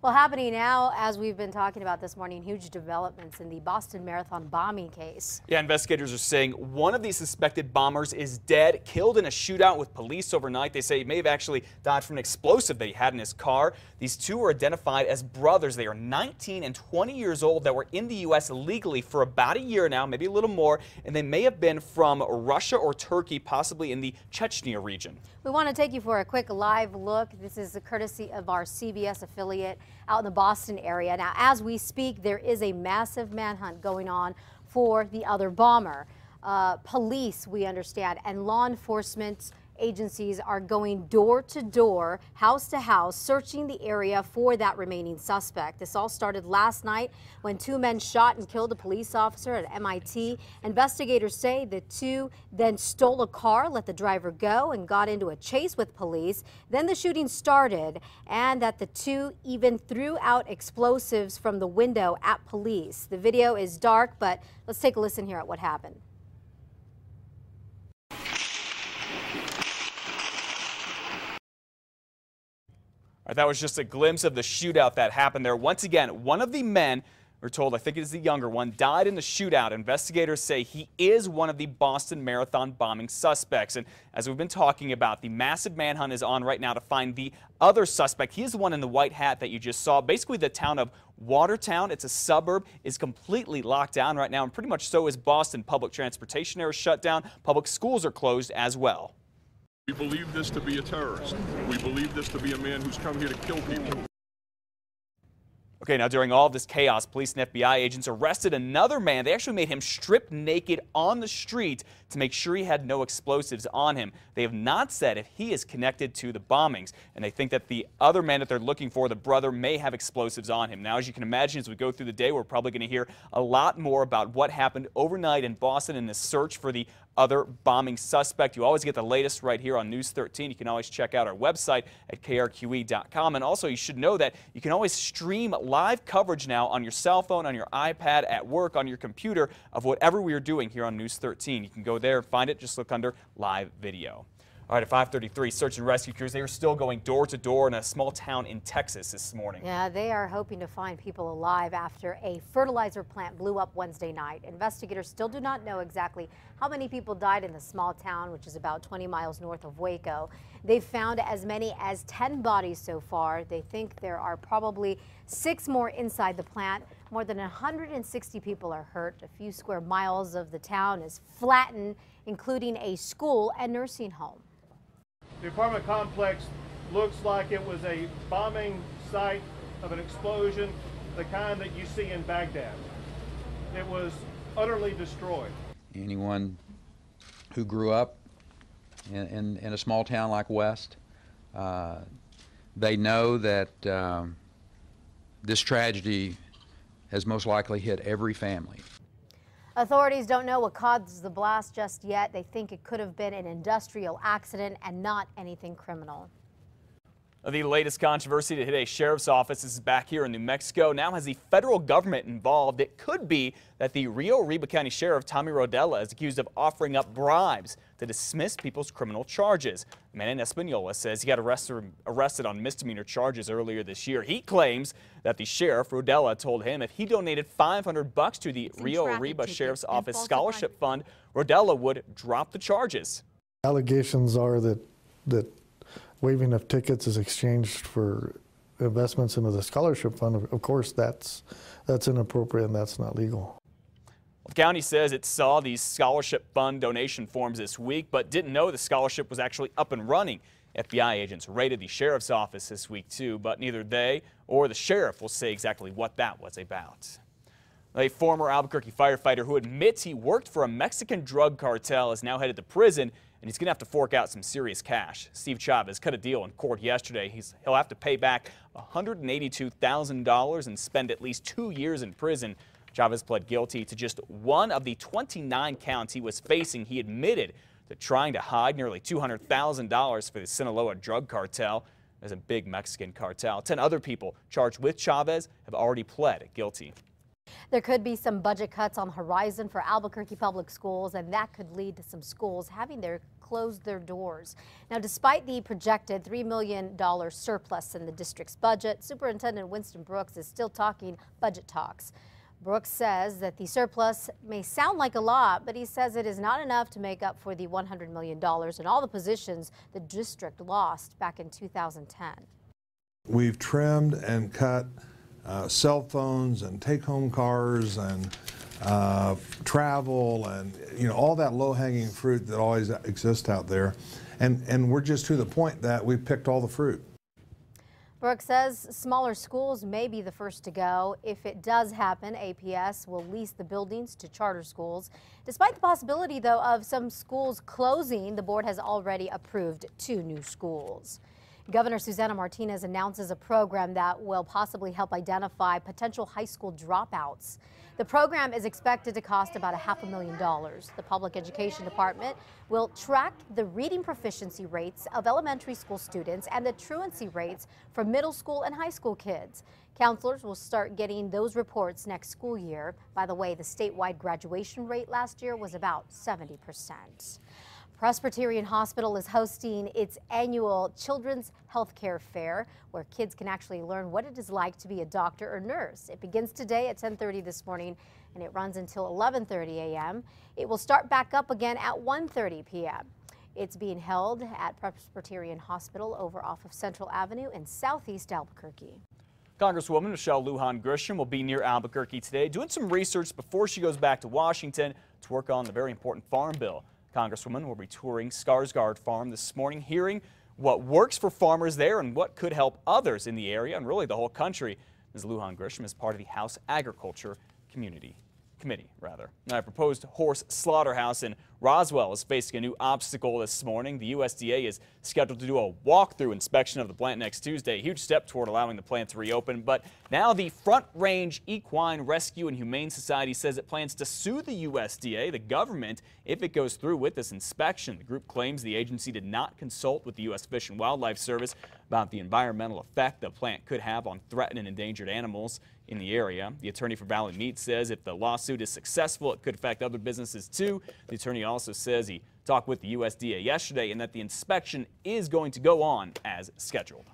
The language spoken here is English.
Well, happening now, as we've been talking about this morning, huge developments in the Boston Marathon bombing case. Yeah, investigators are saying one of these suspected bombers is dead, killed in a shootout with police overnight. They say he may have actually died from an explosive that he had in his car. These two were identified as brothers. They are 19 and 20 years old that were in the U.S. illegally for about a year now, maybe a little more, and they may have been from Russia or Turkey, possibly in the Chechnya region. We want to take you for a quick live look. This is the courtesy of our CBS affiliate out in the Boston area. Now, as we speak, there is a massive manhunt going on for the other bomber. Police, we understand, and law enforcement agencies are going door to door, house to house, searching the area for that remaining suspect. This all started last night when two men shot and killed a police officer at MIT. Investigators say the two then stole a car, let the driver go, and got into a chase with police. Then the shooting started, and that the two even threw out explosives from the window at police. The video is dark, but let's take a listen here at what happened. That was just a glimpse of the shootout that happened there. Once again, one of the men, we're told, I think it is the younger one, died in the shootout. Investigators say he is one of the Boston Marathon bombing suspects. And as we've been talking about, the massive manhunt is on right now to find the other suspect. He is the one in the white hat that you just saw. Basically, the town of Watertown, it's a suburb, is completely locked down right now, and pretty much so is Boston. Public transportation there is shut down. Public schools are closed as well. We believe this to be a terrorist. We believe this to be a man who's come here to kill people. Okay, now during all of this chaos, police and FBI agents arrested another man. They actually made him strip naked on the street to make sure he had no explosives on him. They have not said if he is connected to the bombings, and they think that the other man that they're looking for, the brother, may have explosives on him. Now, as you can imagine, as we go through the day, we're probably going to hear a lot more about what happened overnight in Boston in this search for the other bombing suspect. You always get the latest right here on News 13. You can always check out our website at krqe.com. And also, you should know that you can always stream live coverage now on your cell phone, on your iPad, at work, on your computer of whatever we are doing here on News 13. You can go there and find it. Just look under live video. All right, at 5:33, search and rescue crews, they are still going door to door in a small town in Texas this morning. Yeah, they are hoping to find people alive after a fertilizer plant blew up Wednesday night. Investigators still do not know exactly how many people died in the small town, which is about 20 miles north of Waco. They've found as many as 10 bodies so far. They think there are probably 6 more inside the plant. More than 160 people are hurt. A few square miles of the town is flattened, including a school and nursing home. The apartment complex looks like it was a bombing site of an explosion, the kind that you see in Baghdad. It was utterly destroyed. Anyone who grew up in a small town like West, they know that this tragedy has most likely hit every family. Authorities don't know what caused the blast just yet. They think it could have been an industrial accident and not anything criminal. The latest controversy to hit a sheriff's office is back here in New Mexico. Now has the federal government involved. It could be that the Rio Arriba County Sheriff, Tommy Rodella, is accused of offering up bribes to dismiss people's criminal charges. A man in Espanola says he got arrested on misdemeanor charges earlier this year. He claims that the sheriff, Rodella, told him if he donated $500 to the Rio Arriba Sheriff's Office Scholarship Fund, Rodella would drop the charges. Allegations are that waiving of tickets is exchanged for investments into the scholarship fund. Of course, that's inappropriate and that's not legal. The county says it saw these scholarship fund donation forms this week, but didn't know the scholarship was actually up and running. FBI agents raided the sheriff's office this week too, but neither they or the sheriff will say exactly what that was about. A former Albuquerque firefighter who admits he worked for a Mexican drug cartel is now headed to prison, and he's going to have to fork out some serious cash. Steve Chavez cut a deal in court yesterday. He'll have to pay back $182,000 and spend at least 2 years in prison. Chavez pled guilty to just one of the 29 counts he was facing. He admitted to trying to hide nearly $200,000 for the Sinaloa drug cartel. There's a big Mexican cartel. 10 other people charged with Chavez have already pled guilty. There could be some budget cuts on the horizon for Albuquerque public schools, and that could lead to some schools having their closed their doors. Now, despite the projected $3 million surplus in the district's budget, Superintendent Winston Brooks is still talking budget talks. Brooks says that the surplus may sound like a lot, but he says it is not enough to make up for the $100 million in all the positions the district lost back in 2010. We've trimmed and cut cell phones and take-home cars and travel and all that low-hanging fruit that always exists out there, and we're just to the point that we've picked all the fruit. Brooks says smaller schools may be the first to go. If it does happen, APS will lease the buildings to charter schools. Despite the possibility, though, of some schools closing, the board has already approved 2 new schools. Governor Susana Martinez announces a program that will possibly help identify potential high school dropouts. The program is expected to cost about $500,000. The Public Education Department will track the reading proficiency rates of elementary school students and the truancy rates for middle school and high school kids. Counselors will start getting those reports next school year. By the way, the statewide graduation rate last year was about 70%. Presbyterian Hospital is hosting its annual Children's Healthcare Fair, where kids can actually learn what it is like to be a doctor or nurse. It begins today at 10:30 this morning, and it runs until 11:30 a.m. It will start back up again at 1:30 p.m. It's being held at Presbyterian Hospital over off of Central Avenue in southeast Albuquerque. Congresswoman Michelle Lujan Grisham will be near Albuquerque today doing some research before she goes back to Washington to work on the very important farm bill. Congresswoman will be touring Skarsgård Farm this morning, hearing what works for farmers there and what could help others in the area and really the whole country. Ms. Lujan Grisham is part of the House Agriculture Committee. Now, a proposed horse slaughterhouse in Roswell is facing a new obstacle this morning. The USDA is scheduled to do a walkthrough inspection of the plant next Tuesday, a huge step toward allowing the plant to reopen. But now the Front Range Equine Rescue and Humane Society says it plans to sue the USDA, the government, if it goes through with this inspection. The group claims the agency did not consult with the U.S. Fish and Wildlife Service about the environmental effect the plant could have on threatened and endangered animals in the area. The attorney for Valley Meat says if the lawsuit is successful, it could affect other businesses too. The attorney also says he talked with the USDA yesterday and that the inspection is going to go on as scheduled.